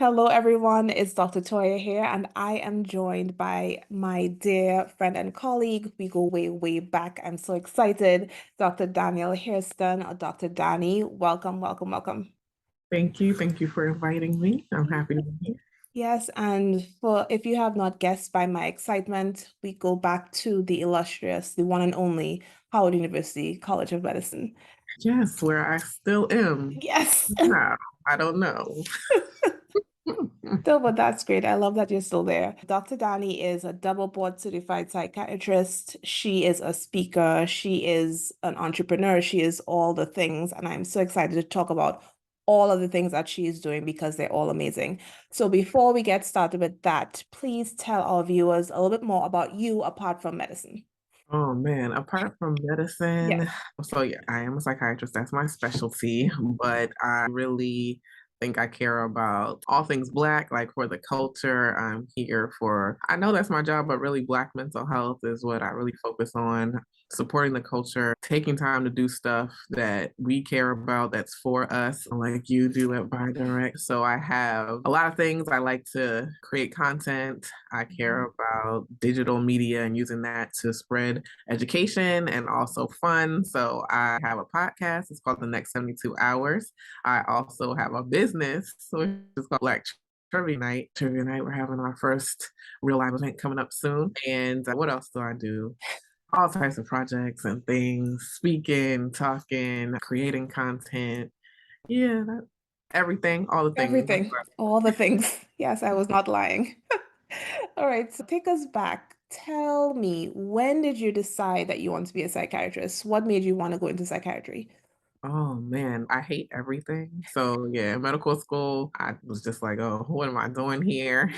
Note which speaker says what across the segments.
Speaker 1: Hello, everyone. It's Dr. Toya here, and I am joined by my dear friend and colleague. We go way, way back. I'm so excited. Dr. Danielle Hairston, or Dr. Dani. Welcome, welcome, welcome.
Speaker 2: Thank you. Thank you for inviting me. I'm happy to be here.
Speaker 1: Yes, and for if you have not guessed by my excitement, we go back to the illustrious, the one and only Howard University College of Medicine.
Speaker 2: Yes, where I still am.
Speaker 1: Yes.
Speaker 2: Now, I don't know.
Speaker 1: So, but that's great. I love that you're still there. Dr. Dani is a double board certified psychiatrist. She is a speaker. She is an entrepreneur. She is all the things. And I'm so excited to talk about all of the things that she is doing because they're all amazing. So before we get started with that, please tell our viewers a little bit more about you apart from medicine.
Speaker 2: Oh man, apart from
Speaker 1: Yes.
Speaker 2: medicine, so yeah, I am a psychiatrist. That's my specialty, but I really think I care about all things Black, like for the culture. I'm here for, I know that's my job, but really Black mental health is what I really focus on. Supporting the culture, taking time to do stuff that we care about that's for us, like you do at BioDirect. So I have a lot of things. I like to create content. I care about digital media and using that to spread education and also fun. So I have a podcast. It's called The Next 72 Hours. I also have a business, which is called Black Trivia Night. Trivia Night, we're having our first real live event coming up soon. And what else do I do? All types of projects and things, speaking, talking, creating content. Yeah, everything, all the things.
Speaker 1: Everything, all the things. Yes, I was not lying. All right, so take us back. Tell me, when did you decide that you want to be a psychiatrist? What made you want to go into psychiatry?
Speaker 2: Oh man, I hate everything. So yeah, medical school, I was just like, oh, what am I doing here?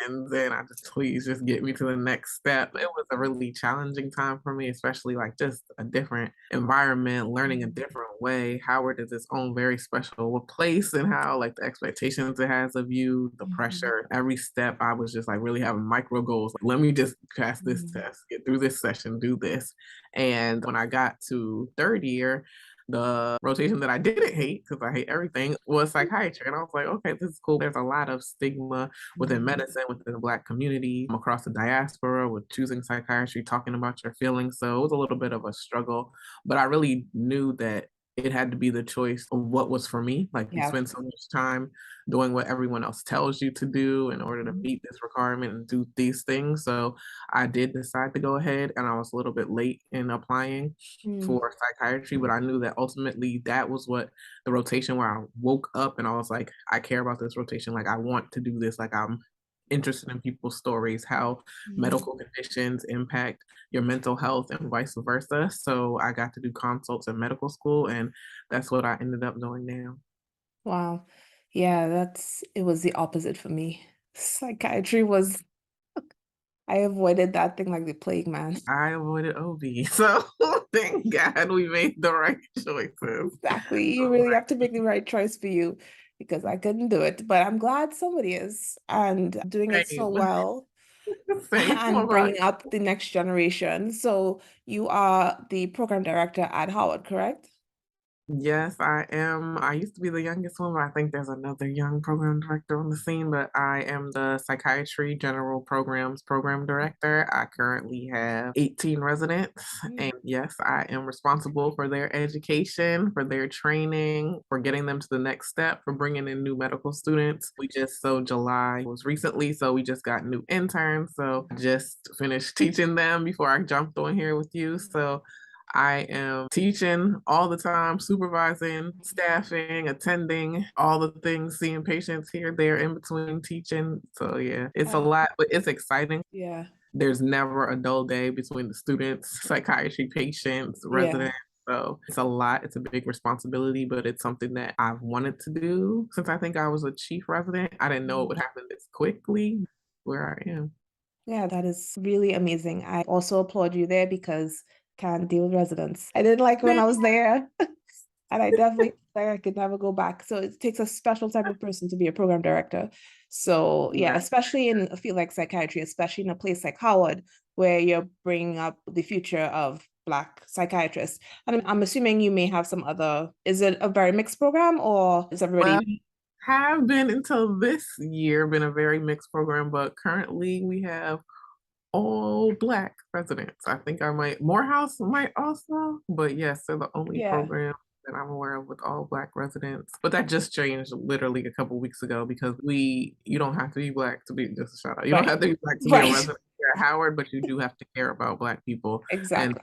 Speaker 2: And then I just, please just get me to the next step. It was a really challenging time for me, especially like just a different environment, learning a different way. Howard is its own very special place, and how like the expectations it has of you, the
Speaker 1: Mhm.
Speaker 2: pressure, every step. I was just like really having micro goals. Like, let me just pass this
Speaker 1: Mhm.
Speaker 2: test, get through this session, do this. And when I got to third year, the rotation that I didn't hate, because I hate everything, was psychiatry. And I was like, okay, this is cool. There's a lot of stigma within
Speaker 1: Mhm.
Speaker 2: medicine, within the Black community, across the diaspora with choosing psychiatry, talking about your feelings. So it was a little bit of a struggle, but I really knew that it had to be the choice of what was for me. Like you
Speaker 1: Yeah.
Speaker 2: spend so much time doing what everyone else tells you to do in order to
Speaker 1: Mhm.
Speaker 2: meet this requirement and do these things. So I did decide to go ahead, and I was a little bit late in applying
Speaker 1: Mm.
Speaker 2: for psychiatry, but I knew that ultimately that was what the rotation where I woke up and I was like, I care about this rotation. Like, I want to do this. Like, I'm interested in people's stories, how
Speaker 1: Mm.
Speaker 2: medical conditions impact your mental health and vice versa. So I got to do consults in medical school, and that's what I ended up doing now.
Speaker 1: Wow. Yeah, it was the opposite for me. Psychiatry was, I avoided that thing like the plague, man.
Speaker 2: I avoided OB. So thank God we made the right choices.
Speaker 1: Exactly. You really have to make the right choice for you because I couldn't do it. But I'm glad somebody is and doing it so
Speaker 2: Same.
Speaker 1: well
Speaker 2: Same. Oh
Speaker 1: and
Speaker 2: God.
Speaker 1: bringing up the next generation. So you are the program director at Howard, correct?
Speaker 2: Yes, I am. I used to be the youngest one, but I think there's another young program director on the scene. But I am the Psychiatry General Programs Program Director. I currently have 18 residents.
Speaker 1: Mm.
Speaker 2: And yes, I am responsible for their education, for their training, for getting them to the next step, for bringing in new medical students. So July was recently, so we just got new interns. So I just finished teaching them before I jumped on here with you. So I am teaching all the time, supervising, staffing, attending, all the things, seeing patients here, there, in between teaching. So yeah, it's a
Speaker 1: Yeah.
Speaker 2: lot, but it's exciting.
Speaker 1: Yeah.
Speaker 2: There's never a dull day between the students, psychiatry patients,
Speaker 1: Yeah.
Speaker 2: residents. So it's a lot. It's a big responsibility, but it's something that I've wanted to do since I think I was a chief resident. I didn't know it
Speaker 1: Mm.
Speaker 2: would happen this quickly where I am.
Speaker 1: Yeah, that is really amazing. I also applaud you there because can't deal with residents. I didn't like when I was there. And I definitely like I could never go back. So it takes a special type of person to be a program director. So yeah,
Speaker 2: Right.
Speaker 1: especially in a field like psychiatry, especially in a place like Howard, where you're bringing up the future of Black psychiatrists. And I'm assuming you may have some other, is it a very mixed program or is
Speaker 2: Well,
Speaker 1: everybody?
Speaker 2: have been until this year been a very mixed program, but currently we have all Black residents. I think I might Morehouse might also, but yes, they're the only
Speaker 1: Yeah.
Speaker 2: program that I'm aware of with all Black residents. But that just changed literally a couple weeks ago because you don't have to be Black to be just a shout out. You don't
Speaker 1: Right.
Speaker 2: have to be Black to be a
Speaker 1: Right.
Speaker 2: resident here at Howard, but you do have to care about Black people and
Speaker 1: Exactly.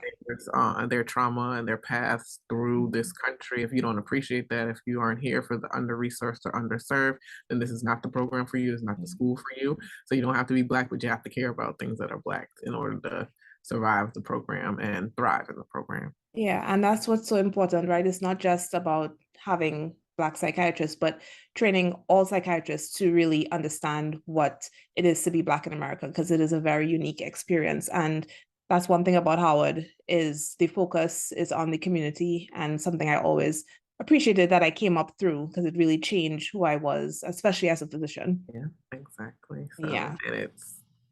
Speaker 2: their trauma and their paths through this country. If you don't appreciate that, if you aren't here for the under-resourced or underserved, then this is not the program for you. It's not the school for you. So you don't have to be Black, but you have to care about things that are Black in order to survive the program and thrive in the program.
Speaker 1: Yeah, and that's what's so important, right? It's not just about having Black psychiatrists, but training all psychiatrists to really understand what it is to be Black in America, because it is a very unique experience. And that's one thing about Howard is the focus is on the community, and something I always appreciated that I came up through because it really changed who I was, especially as a physician.
Speaker 2: Yeah, exactly. So,
Speaker 1: Yeah.
Speaker 2: and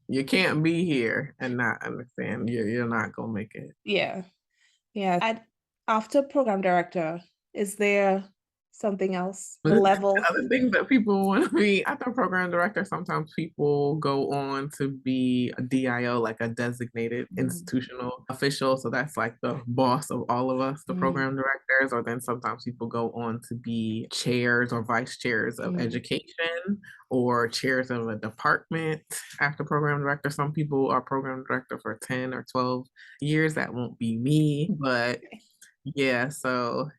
Speaker 2: you can't be here and not understand. You're not gonna make it.
Speaker 1: Yeah. Yeah. And after program director, is there something else? The
Speaker 2: But
Speaker 1: level?
Speaker 2: other things that people want to be after program director, sometimes people go on to be a DIO, like a designated institutional official. So that's like the boss of all of us, the program directors, or then sometimes people go on to be chairs or vice chairs of education or chairs of a department after program director. Some people are program director for 10 or 12 years. That won't be me, but yeah, so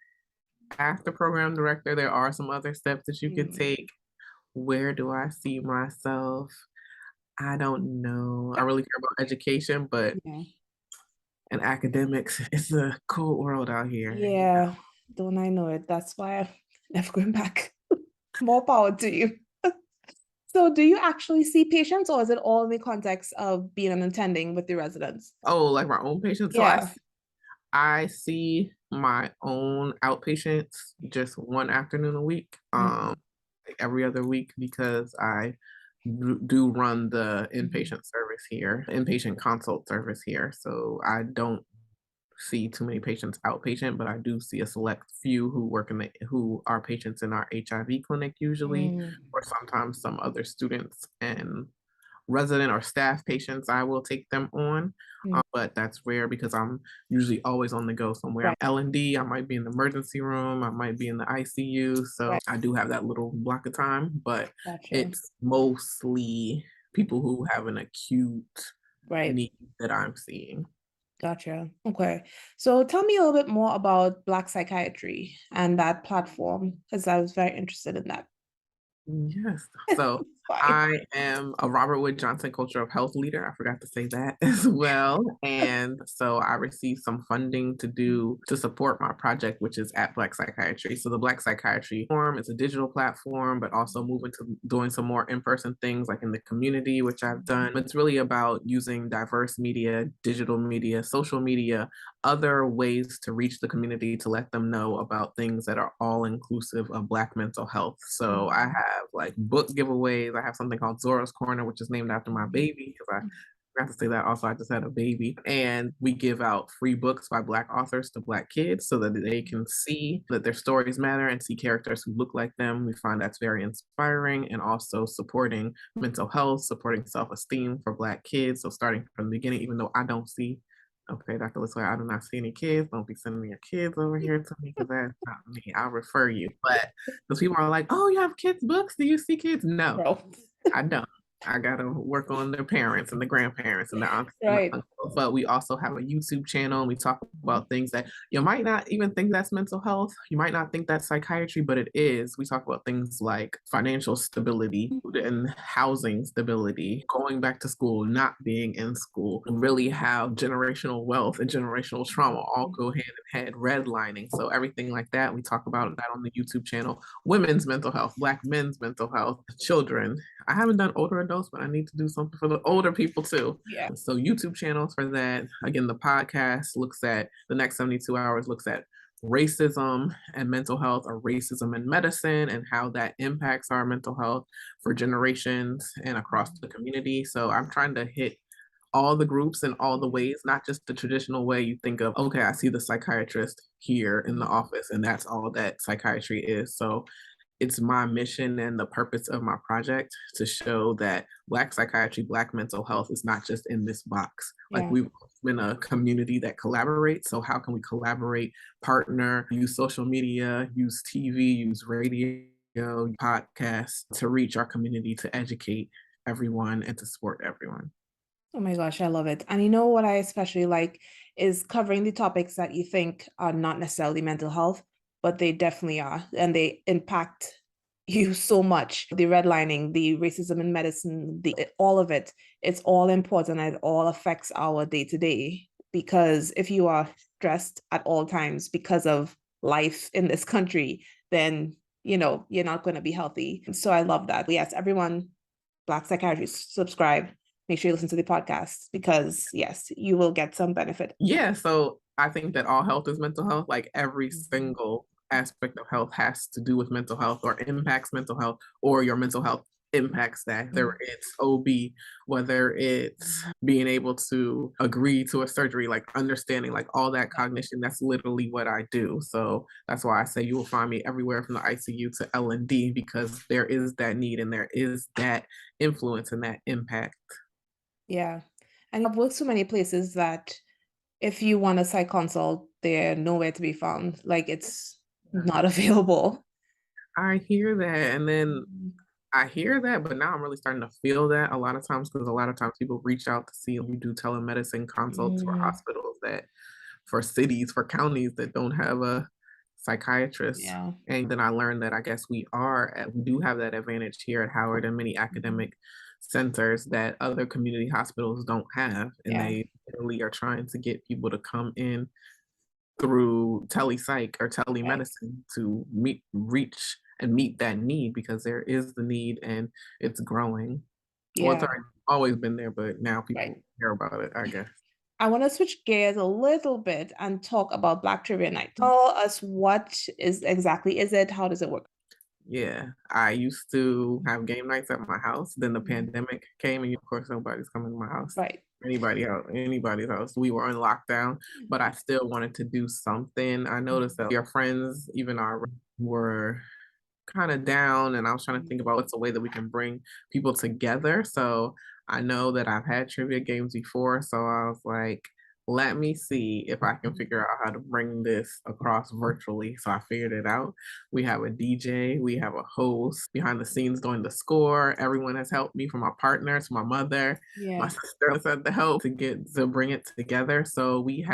Speaker 2: after program director, there are some other steps that you could take. Where do I see myself? I don't know. I really care about education, but
Speaker 1: Yeah.
Speaker 2: in academics, it's a cold world out here.
Speaker 1: Yeah, don't I know it? That's why I'm never going back. More power to you. So do you actually see patients, or is it all in the context of being an attending with the residents?
Speaker 2: Oh, like my own patients. So
Speaker 1: Yeah.
Speaker 2: I see my own outpatients just one afternoon a week, every other week because I do run the inpatient service here, inpatient consult service here. So I don't see too many patients outpatient, but I do see a select few who are patients in our HIV clinic usually, or sometimes some other students and resident or staff patients, I will take them on. But that's rare because I'm usually always on the go somewhere.
Speaker 1: Right.
Speaker 2: L&D, I might be in the emergency room, I might be in the ICU. So
Speaker 1: Right.
Speaker 2: I do have that little block of time, but
Speaker 1: Gotcha.
Speaker 2: it's mostly people who have an acute
Speaker 1: Right.
Speaker 2: need that I'm seeing.
Speaker 1: Gotcha. Okay. So tell me a little bit more about Black Psychiatry and that platform, because I was very interested in that.
Speaker 2: Yes. So
Speaker 1: Fine.
Speaker 2: I am a Robert Wood Johnson Culture of Health leader. I forgot to say that as well. And so I received some funding to support my project, which is at Black Psychiatry. So the Black Psychiatry platform is a digital platform, but also moving to doing some more in-person things like in the community, which I've done. It's really about using diverse media, digital media, social media, other ways to reach the community to let them know about things that are all inclusive of Black mental health. So I have like book giveaways. I have something called Zora's Corner, which is named after my baby because I forgot to say that also. I just had a baby. And we give out free books by Black authors to Black kids so that they can see that their stories matter and see characters who look like them. We find that's very inspiring and also supporting mental health, supporting self-esteem for Black kids. So starting from the beginning, even though I don't see okay, Dr. Latoya, I do not see any kids. Don't be sending your kids over here to me because that's not me. I'll refer you. But those people are like, oh, you have kids' books? Do you see kids? No,
Speaker 1: No.
Speaker 2: I don't. I gotta work on their parents and the grandparents and the aunts and the
Speaker 1: Right.
Speaker 2: uncles. But we also have a YouTube channel and we talk about things that you might not even think that's mental health. You might not think that's psychiatry, but it is. We talk about things like financial stability and housing stability, going back to school, not being in school, and really how generational wealth and generational trauma all go hand in hand, redlining. So everything like that, we talk about that on the YouTube channel. Women's mental health, Black men's mental health, children. I haven't done older adults, but I need to do something for the older people too.
Speaker 1: Yeah.
Speaker 2: So YouTube channels for that. Again, the podcast looks at the next 72 hours, looks at racism and mental health or racism and medicine and how that impacts our mental health for generations and across the community. So I'm trying to hit all the groups in all the ways, not just the traditional way you think of, okay, I see the psychiatrist here in the office and that's all that psychiatry is. So it's my mission and the purpose of my project to show that Black psychiatry, Black mental health is not just in this box. Like,
Speaker 1: Yeah.
Speaker 2: we've been a community that collaborates. So how can we collaborate, partner, use social media, use TV, use radio, podcasts to reach our community, to educate everyone and to support everyone.
Speaker 1: Oh my gosh, I love it. And you know what I especially like is covering the topics that you think are not necessarily mental health, but they definitely are, and they impact you so much. The redlining, the racism in medicine, all of it, it's all important and it all affects our day to day. Because if you are stressed at all times because of life in this country, then you're not going to be healthy. So I love that. Yes, everyone, Black Psychiatry, subscribe. Make sure you listen to the podcast because yes, you will get some benefit.
Speaker 2: Yeah, so I think that all health is mental health. Like, every single aspect of health has to do with mental health or impacts mental health, or your mental health impacts that. Whether it's OB, whether it's being able to agree to a surgery, like understanding, like all that cognition, that's literally what I do. So that's why I say you will find me everywhere from the ICU to L&D, because there is that need and there is that influence and that impact.
Speaker 1: Yeah. And I've worked so many places that if you want a psych consult, they're nowhere to be found. Like it's not available.
Speaker 2: I hear that. And then I hear that, but now I'm really starting to feel that a lot of times, because a lot of times people reach out to see, we do telemedicine consults for
Speaker 1: Mm,
Speaker 2: hospitals, that for cities, for counties that don't have a psychiatrist.
Speaker 1: yeah.
Speaker 2: And then I learned that I guess we do have that advantage here at Howard and many academic centers that other community hospitals don't have. And
Speaker 1: Yeah.
Speaker 2: they really are trying to get people to come in through telepsych or
Speaker 1: Right.
Speaker 2: telemedicine to reach and meet that need, because there is the need and it's growing. Well, it's
Speaker 1: Yeah.
Speaker 2: already always been there, but now
Speaker 1: Right.
Speaker 2: people care about it, I guess.
Speaker 1: I want to switch gears a little bit and talk about Black Trivia Night. Tell us what is it? How does it work?
Speaker 2: Yeah, I used to have game nights at my house. Then the
Speaker 1: Mhm.
Speaker 2: pandemic came, and of course, nobody's coming to my house.
Speaker 1: Right.
Speaker 2: Anybody's house. We were in lockdown, but I still wanted to do something. I noticed that your friends, even our, were kind of down, and I was trying to think about what's a way that we can bring people together. So I know that I've had trivia games before, so I was like, let me see if I can figure out how to bring this across virtually. So I figured it out. We have a DJ, we have a host behind the scenes doing the score. Everyone has helped me, from my partners, my mother, my
Speaker 1: Yeah.
Speaker 2: sister has had the help to bring it together. So we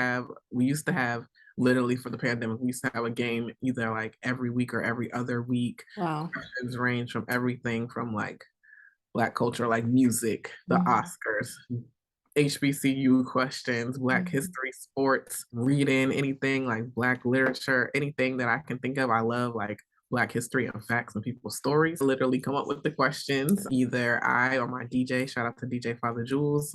Speaker 2: used to have, literally for the pandemic, we used to have a game either like every week or every other week.
Speaker 1: Wow.
Speaker 2: Questions range from everything from like Black culture, like music, the
Speaker 1: Mhm.
Speaker 2: Oscars, HBCU questions, Black
Speaker 1: Mhm.
Speaker 2: history, sports, reading, anything like Black literature, anything that I can think of. I love like Black history and facts and people's stories. Literally come up with the questions. Either I or my DJ, shout out to DJ Father Jules,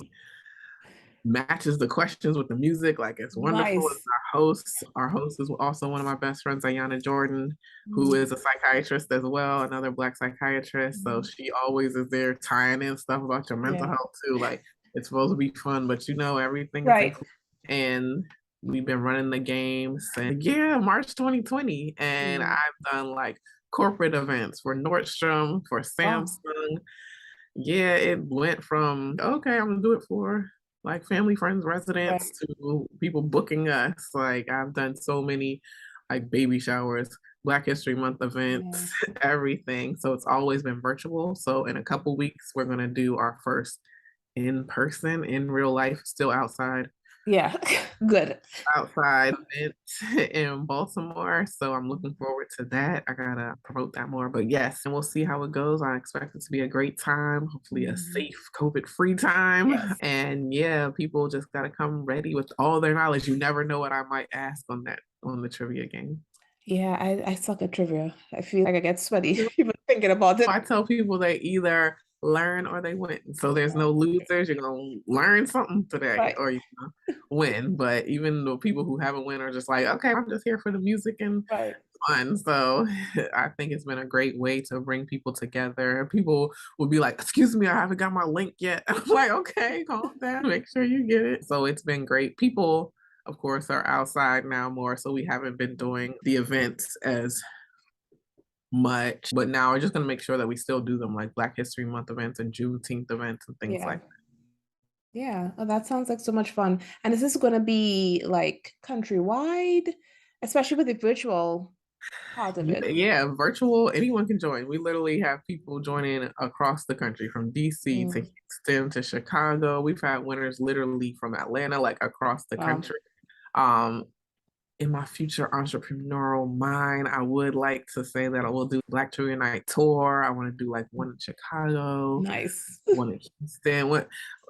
Speaker 2: matches the questions with the music. Like, it's wonderful. And
Speaker 1: Nice.
Speaker 2: our host is also one of my best friends, Ayana Jordan, who is a psychiatrist as well, another Black psychiatrist. So
Speaker 1: Mhm.
Speaker 2: she always is there tying in stuff about your mental
Speaker 1: Yeah.
Speaker 2: health too. Like, it's supposed to be fun, but everything is
Speaker 1: Right.
Speaker 2: included. And we've been running the game since, March 2020. And
Speaker 1: Mm.
Speaker 2: I've done like corporate events for Nordstrom, for
Speaker 1: Wow.
Speaker 2: Samsung. Yeah, it went from, okay, I'm gonna do it for like family, friends, residents,
Speaker 1: Right.
Speaker 2: to people booking us. Like, I've done so many like baby showers, Black History Month
Speaker 1: Yeah.
Speaker 2: events, everything. So it's always been virtual. So in a couple weeks, we're gonna do our first in person, in real life, still
Speaker 1: Yeah. Good.
Speaker 2: event in Baltimore. So I'm looking forward to that. I gotta promote that more. But yes, and we'll see how it goes. I expect it to be a great time, hopefully a
Speaker 1: Mhm.
Speaker 2: safe, COVID-free time.
Speaker 1: Yes.
Speaker 2: And yeah, people just gotta come ready with all their knowledge. You never know what I might ask on the trivia game.
Speaker 1: Yeah, I suck at trivia. I feel like I get sweaty even thinking about it.
Speaker 2: I tell people they either learn or they win. So there's no losers. You're gonna learn something today,
Speaker 1: Right.
Speaker 2: or you're gonna win. But even the people who haven't win are just like, okay, I'm just here for the music and
Speaker 1: Right.
Speaker 2: fun. So I think it's been a great way to bring people together. People will be like, excuse me, I haven't got my link yet. I'm like, okay, calm down, make sure you get it. So it's been great. People, of course, are outside now more. So we haven't been doing the events as much. But now we're just gonna make sure that we still do them, like Black History Month events and Juneteenth events and things
Speaker 1: Yeah.
Speaker 2: like that.
Speaker 1: Yeah. Oh, that sounds like so much fun. And is this going to be like countrywide, especially with the virtual part of it?
Speaker 2: Yeah, virtual, anyone can join. We literally have people joining across the country from DC to
Speaker 1: Mm,
Speaker 2: Houston to Chicago. We've had winners literally from Atlanta, like across the
Speaker 1: wow.
Speaker 2: country. Um, in my future entrepreneurial mind, I would like to say that I will do Black Trivia Night tour. I want to do like one in Chicago,
Speaker 1: Nice.
Speaker 2: one in Houston, one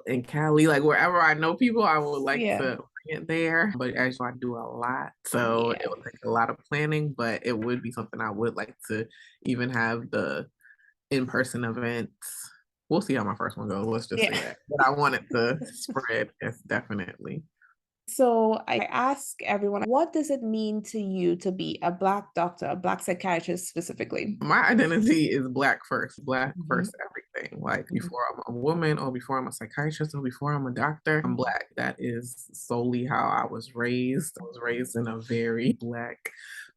Speaker 2: in Cali, like wherever I know people, I would like
Speaker 1: Yeah.
Speaker 2: to bring it there. But as you know, I do a lot, so it
Speaker 1: Yeah.
Speaker 2: would take a lot of planning, but it would be something I would like to even have the in-person events. We'll see how my first one goes. Let's just say
Speaker 1: Yeah.
Speaker 2: that. But I want it to spread, yes, definitely.
Speaker 1: So I ask everyone, what does it mean to you to be a Black doctor, a Black psychiatrist specifically?
Speaker 2: My identity is Black first, Black
Speaker 1: Mhm.
Speaker 2: first everything. Like
Speaker 1: Mhm.
Speaker 2: before I'm a woman or before I'm a psychiatrist or before I'm a doctor, I'm Black. That is solely how I was raised. I was raised in a very Black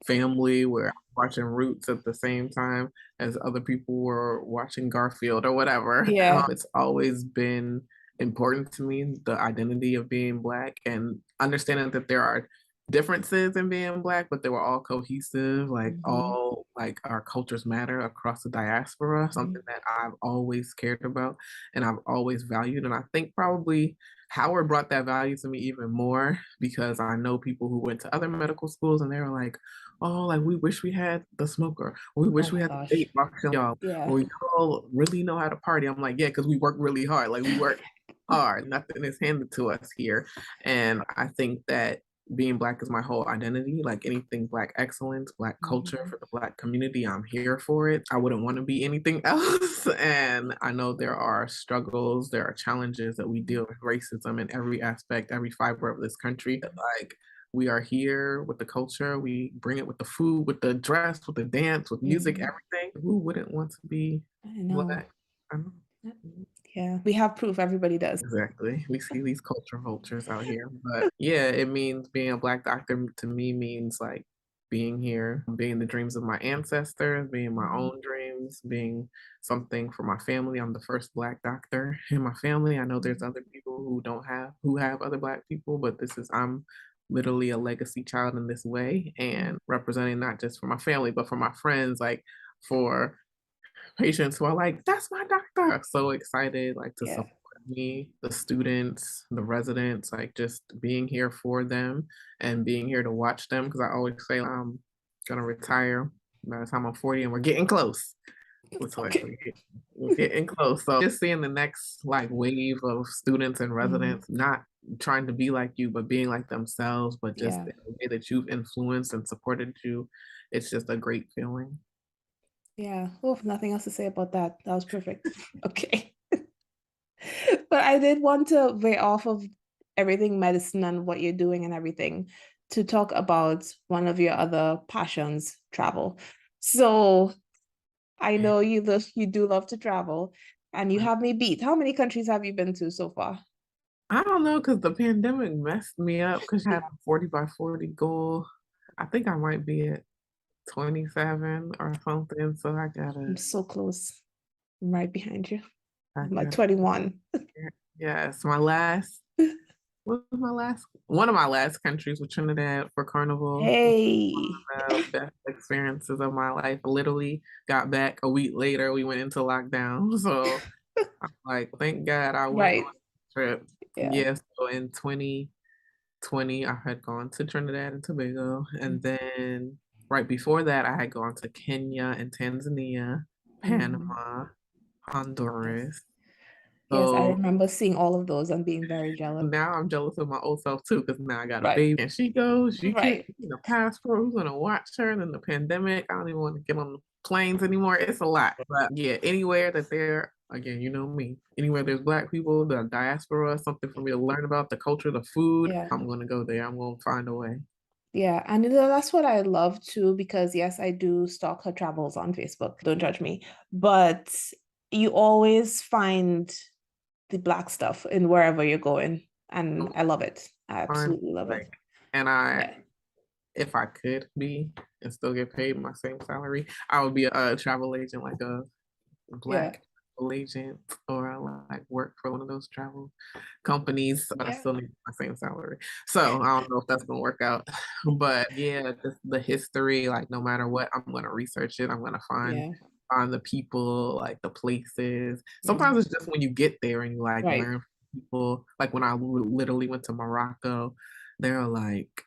Speaker 2: family where I'm watching Roots at the same time as other people were watching Garfield or whatever.
Speaker 1: Yeah.
Speaker 2: It's always been important to me, the identity of being Black and understanding that there are differences in being Black, but they were all cohesive, like
Speaker 1: Mhm.
Speaker 2: all like our cultures matter across the diaspora, something
Speaker 1: Mhm.
Speaker 2: that I've always cared about and I've always valued. And I think probably Howard brought that value to me even more because I know people who went to other medical schools and they were like, oh, like we wish we had the smoker, or we
Speaker 1: Oh
Speaker 2: wish we
Speaker 1: my
Speaker 2: had the
Speaker 1: gosh.
Speaker 2: vape box, y'all,
Speaker 1: Yeah.
Speaker 2: or we all really know how to party. I'm like, yeah, because we work really hard. Like we work hard. Nothing is handed to us here. And I think that being Black is my whole identity. Like anything Black excellence, Black culture
Speaker 1: Mhm.
Speaker 2: for the Black community, I'm here for it. I wouldn't want to be anything else. And I know there are struggles, there are challenges that we deal with racism in every aspect, every fiber of this country. Like we are here with the culture, we bring it with the food, with the dress, with the dance, with music,
Speaker 1: Mhm.
Speaker 2: everything. Who wouldn't want to be
Speaker 1: I know.
Speaker 2: Black? I know.
Speaker 1: Yeah. We have proof, everybody does.
Speaker 2: Exactly. We see these culture vultures out here. But yeah, it means being a Black doctor to me means like being here, being the dreams of my ancestors, being my
Speaker 1: Mhm.
Speaker 2: own dreams, being something for my family. I'm the first Black doctor in my family. I know there's other people who have other Black people, but I'm literally a legacy child in this way and representing not just for my family, but for my friends, like for patients who are like, that's my doctor. So excited, like to
Speaker 1: Yeah.
Speaker 2: support me, the students, the residents, like just being here for them and being here to watch them. Cause I always say I'm gonna retire by the time I'm 40 and we're getting close. It's like
Speaker 1: Okay.
Speaker 2: we're getting close. So just seeing the next like wave of students and
Speaker 1: Mhm.
Speaker 2: residents, not trying to be like you, but being like themselves, but just
Speaker 1: Yeah.
Speaker 2: the way that you've influenced and supported you, it's just a great feeling.
Speaker 1: Yeah. Oh, nothing else to say about that. That was perfect. Okay. But I did want to veer off of everything medicine and what you're doing and everything to talk about one of your other passions, travel. So I know you do love to travel and you have me beat. How many countries have you been to so far?
Speaker 2: I don't know because the pandemic messed me up because I had a 40 by 40 goal. I think I might be at 27 or something. So
Speaker 1: I'm so close. I'm right behind you.
Speaker 2: I
Speaker 1: I'm like
Speaker 2: gotta,
Speaker 1: 21.
Speaker 2: yes, my last, what was my last? One of my last countries was Trinidad for Carnival.
Speaker 1: Hey.
Speaker 2: The best experiences of my life. Literally got back a week later. We went into lockdown. So I'm like, thank God I went on
Speaker 1: Right.
Speaker 2: a trip.
Speaker 1: Yeah.
Speaker 2: Yes, so in 2020, I had gone to Trinidad and Tobago. And then right before that, I had gone to Kenya and Tanzania,
Speaker 1: Mhm.
Speaker 2: Panama,
Speaker 1: Yes.
Speaker 2: Honduras.
Speaker 1: Yes, I
Speaker 2: So
Speaker 1: remember seeing all of those and being very jealous.
Speaker 2: now I'm jealous of my old self too, because now I got a
Speaker 1: Right.
Speaker 2: baby and she goes, she can't
Speaker 1: Right.
Speaker 2: get a passport. Who's gonna watch her? And then the pandemic, I don't even want to get on the planes anymore. It's a lot. But yeah, anywhere that there, again, you know me, anywhere there's Black people, the diaspora, something for me to learn about, the culture, the food,
Speaker 1: Yeah.
Speaker 2: I'm gonna go there. I'm gonna find a way.
Speaker 1: Yeah. And that's what I love too, because yes, I do stalk her travels on Facebook. Don't judge me. But you always find the Black stuff in wherever you're going. And I love it. I
Speaker 2: Find
Speaker 1: absolutely love it.
Speaker 2: like, and
Speaker 1: Yeah.
Speaker 2: if I could be and still get paid my same salary. I would be a travel agent, like a
Speaker 1: Yeah.
Speaker 2: Black travel agent, or like work for one of those travel companies, but I
Speaker 1: Yeah.
Speaker 2: still need my same salary. So I don't know if that's gonna work out. But yeah, just the history, like no matter what, I'm gonna research it. I'm gonna
Speaker 1: Yeah.
Speaker 2: find the people, like the places.
Speaker 1: Yeah.
Speaker 2: Sometimes it's just when you get there and you like
Speaker 1: Right.
Speaker 2: learn from people. Like when I literally went to Morocco, they're like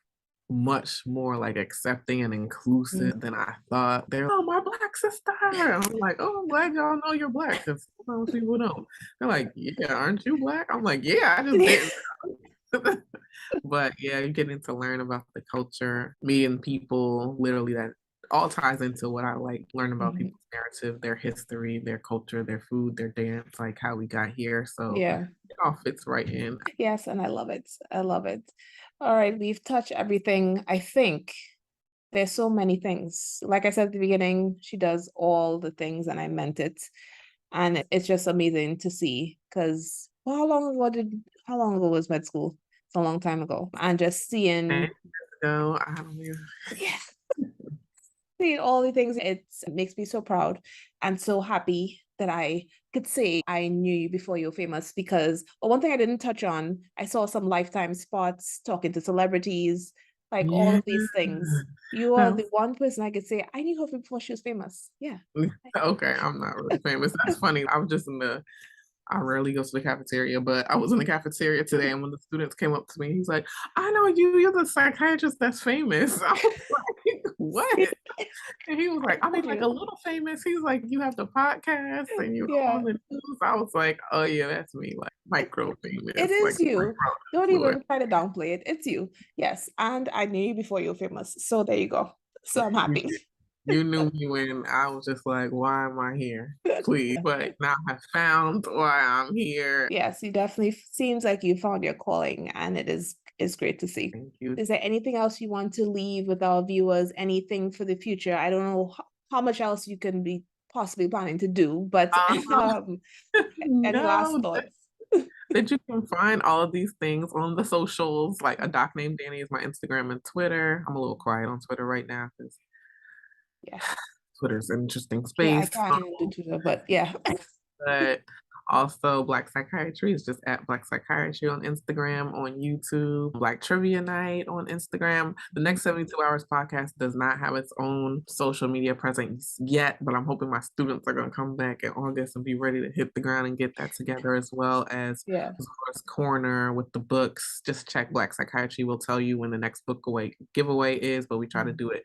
Speaker 2: much more like accepting and
Speaker 1: Mm.
Speaker 2: inclusive than I thought. They're oh my black sister. I'm like, oh, I'm glad y'all know you're black because sometimes people don't. They're like, yeah, aren't you black? I'm like, yeah, I just didn't. But yeah, you're getting to learn about the culture, meeting people, literally that all ties into what I like, learn about
Speaker 1: Mhm.
Speaker 2: people's narrative, their history, their culture, their food, their dance, like how we got here. So
Speaker 1: Yeah.
Speaker 2: it all fits right in.
Speaker 1: Yes, and I love it. I love it. All right, we've touched everything. I think there's so many things. Like I said at the beginning, she does all the things, and I meant it. And it's just amazing to see because how long ago was med school? It's a long time ago. And just seeing,
Speaker 2: So I don't know.
Speaker 1: yeah, seeing all the things, it makes me so proud and so happy that I could say I knew you before you were famous. Because one thing I didn't touch on, I saw some Lifetime spots talking to celebrities, like all
Speaker 2: Yeah.
Speaker 1: of these things. You are the one person I could say I knew her before she was famous. Yeah.
Speaker 2: Okay, I'm not really famous. That's funny. I was just in the I rarely go to the cafeteria, but I was in the cafeteria today, and when the students came up to me, he's like, "I know you. You're the psychiatrist that's famous." I was like, "What?" And he was like, "I mean, like a
Speaker 1: You.
Speaker 2: little famous." He's like, "You have the podcast and you're on
Speaker 1: Yeah.
Speaker 2: the news." I was like, "Oh yeah, that's me. Like micro
Speaker 1: It
Speaker 2: famous, like
Speaker 1: is you.
Speaker 2: micro
Speaker 1: Don't
Speaker 2: influence."
Speaker 1: even try to downplay it. It's you. Yes. And I knew you before you were famous. So there you go. So I'm
Speaker 2: You,
Speaker 1: happy.
Speaker 2: you knew me when I was just like, "Why am I here?" Please, but now I have found why I'm here.
Speaker 1: Yes, you definitely seems like you found your calling, and it's great to see.
Speaker 2: Thank you.
Speaker 1: Is there anything else you want to leave with our viewers? Anything for the future? I don't know how much else you can be possibly planning to do, but
Speaker 2: Um,
Speaker 1: any last
Speaker 2: no,
Speaker 1: thoughts?
Speaker 2: that you can find all of these things on the socials. Like a doc named Dani is my Instagram and Twitter. I'm a little quiet on Twitter right now because
Speaker 1: Yeah.
Speaker 2: Twitter's an interesting
Speaker 1: Yeah, I
Speaker 2: space.
Speaker 1: can't even do Twitter, but yeah.
Speaker 2: But also Black Psychiatry is just at Black Psychiatry on Instagram, on YouTube, Black Trivia Night on Instagram. The Next 72 Hours podcast does not have its own social media presence yet, but I'm hoping my students are going to come back in August and be ready to hit the ground and get that together, as well as
Speaker 1: Yeah.
Speaker 2: of course Corner with the books. Just check Black Psychiatry. Will tell you when the next book giveaway is, but we try to do it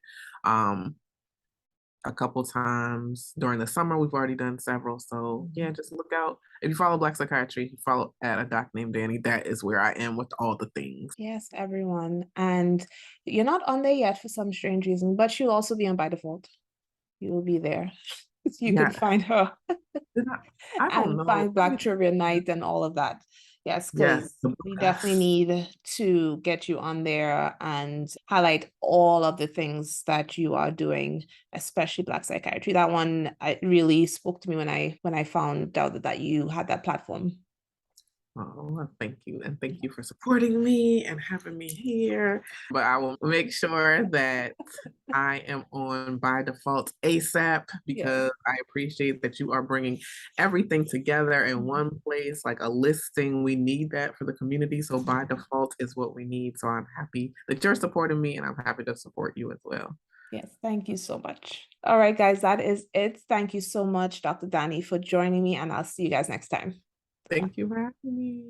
Speaker 2: a couple times during the summer. We've already done several. So yeah, just look out. If you follow Black Psychiatry, if you follow at a doc named Dani, that is where I am with all the things.
Speaker 1: Yes, everyone. And you're not on there yet for some strange reason, but she'll also be on by default. You will be there. You can
Speaker 2: Yeah.
Speaker 1: find her
Speaker 2: I don't
Speaker 1: and
Speaker 2: know.
Speaker 1: find Black Trivia Night and all of that. Yes,
Speaker 2: Yes,
Speaker 1: because
Speaker 2: the
Speaker 1: we definitely
Speaker 2: best.
Speaker 1: need to get you on there and highlight all of the things that you are doing, especially Black Psychiatry. That one it really spoke to me when I found out that you had that platform.
Speaker 2: Oh, well, thank you. And thank you for supporting me and having me here. But I will make sure that I am on by default ASAP
Speaker 1: Yes.
Speaker 2: because I appreciate that you are bringing everything together in one place, like a listing. We need that for the community. So by default is what we need. So I'm happy that you're supporting me and I'm happy to support you as well.
Speaker 1: Yes, thank you so much. All right, guys, that is it. Thank you so much, Dr. Dani, for joining me, and I'll see you guys next time.
Speaker 2: Thank you for having me.